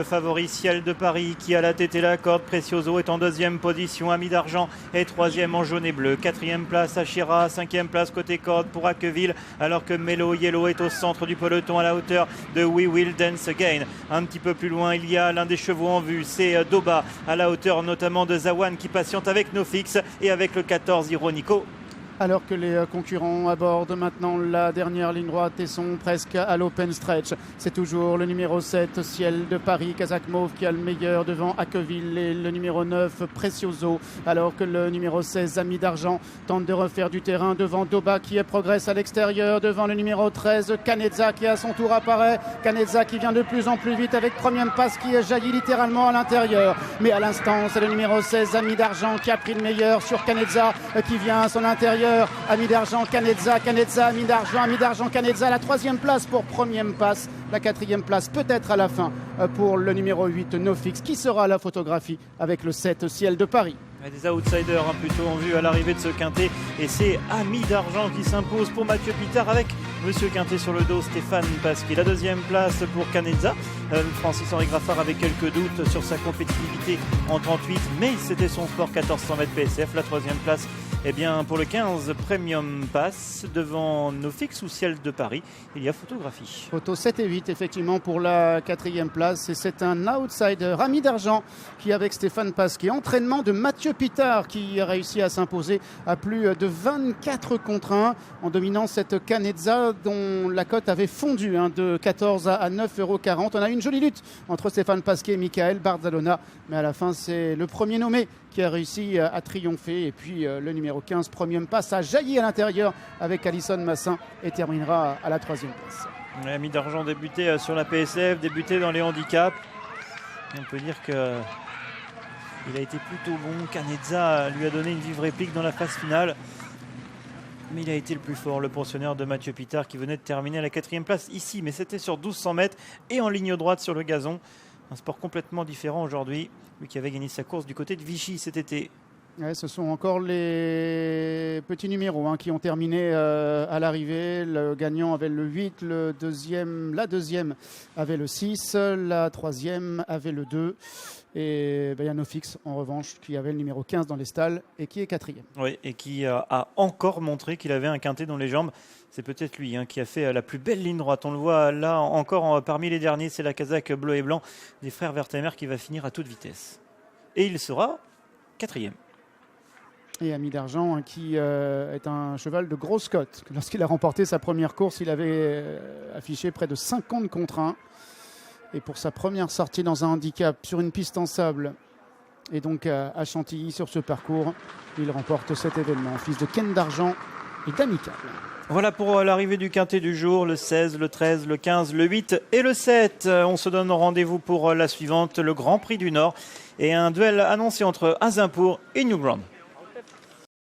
Le favori Ciel de Paris qui a la tête et la corde. Precioso est en deuxième position. Ami d'Argent est troisième en jaune et bleu. Quatrième place Achira. Cinquième place côté corde pour Aqueville. Alors que Mellow Yellow est au centre du peloton à la hauteur de We Will Dance Again. Un petit peu plus loin, il y a l'un des chevaux en vue. C'est Doba à la hauteur notamment de Zawan qui patiente avec Nofix et avec le 14 Ironico. Alors que les concurrents abordent maintenant la dernière ligne droite et sont presque à l'open stretch. C'est toujours le numéro 7, Ciel de Paris, Kazakh Mauve qui a le meilleur devant Aqueville et le numéro 9, Precioso. Alors que le numéro 16, Ami d'Argent, tente de refaire du terrain devant Doba qui progresse à l'extérieur. Devant le numéro 13, Canezza qui à son tour apparaît. Canezza qui vient de plus en plus vite avec première passe qui jaillit littéralement à l'intérieur. Mais à l'instant, c'est le numéro 16, Ami d'Argent qui a pris le meilleur sur Canezza qui vient à son intérieur. Ami d'Argent, Canezza, Ami d'Argent, Canezza, la troisième place pour première passe, la quatrième place peut-être à la fin pour le numéro 8, Nofix, qui sera à la photographie avec le 7, Ciel de Paris. Des outsiders plutôt en vue à l'arrivée de ce quintet et c'est Ami d'Argent qui s'impose pour Mathieu Pitard avec Monsieur Quintet sur le dos, Stéphane Pasquier. La deuxième place pour Canezza. Francis-Henri Graffard avait quelques doutes sur sa compétitivité en 38, mais c'était son sport 1400 mètres PSF. La troisième place pour le 15 Premium Pass devant Nofix ou Ciel de Paris. Il y a photographie. Photo 7 et 8 effectivement pour la quatrième place et c'est un outsider, Ami d'Argent qui avec Stéphane Pasquier. Entraînement de Mathieu Pitard qui a réussi à s'imposer à plus de 24 contre 1 en dominant cette Canezza dont la cote avait fondu de 14 à 9,40 €. On a eu une jolie lutte entre Stéphane Pasquier et Michael Barzalona, mais à la fin c'est le premier nommé qui a réussi à triompher et puis le numéro 15 Premium Pass a jailli à l'intérieur avec Alison Massin et terminera à la troisième place. Ami d'Argent débuté sur la PSF, débuté dans les handicaps. On peut dire que il a été plutôt bon. Canezza lui a donné une vive réplique dans la phase finale. Mais il a été le plus fort, le pensionnaire de Mathieu Pitard qui venait de terminer à la quatrième place ici. Mais c'était sur 1200 mètres et en ligne droite sur le gazon. Un sport complètement différent aujourd'hui. Lui qui avait gagné sa course du côté de Vichy cet été. Ouais, ce sont encore les petits numéros qui ont terminé à l'arrivée. Le gagnant avait le 8, la deuxième avait le 6, la troisième avait le 2. Et il y a Nofix en revanche qui avait le numéro 15 dans les stalles et qui est quatrième. Oui, et qui a encore montré qu'il avait un quintet dans les jambes. C'est peut-être lui qui a fait la plus belle ligne droite. On le voit là encore parmi les derniers. C'est la Kazakh bleu et blanc des frères Wertheimer qui va finir à toute vitesse. Et il sera quatrième. Et Ami d'Argent qui est un cheval de grosse cote. Lorsqu'il a remporté sa première course, il avait affiché près de 50 contre 1. Et pour sa première sortie dans un handicap sur une piste en sable et donc à Chantilly sur ce parcours, il remporte cet événement. Fils de Ken d'Argent et d'Amical. Voilà pour l'arrivée du quintet du jour, le 16, le 13, le 15, le 8 et le 7. On se donne rendez-vous pour la suivante, le Grand Prix du Nord et un duel annoncé entre Azincourt et Newground.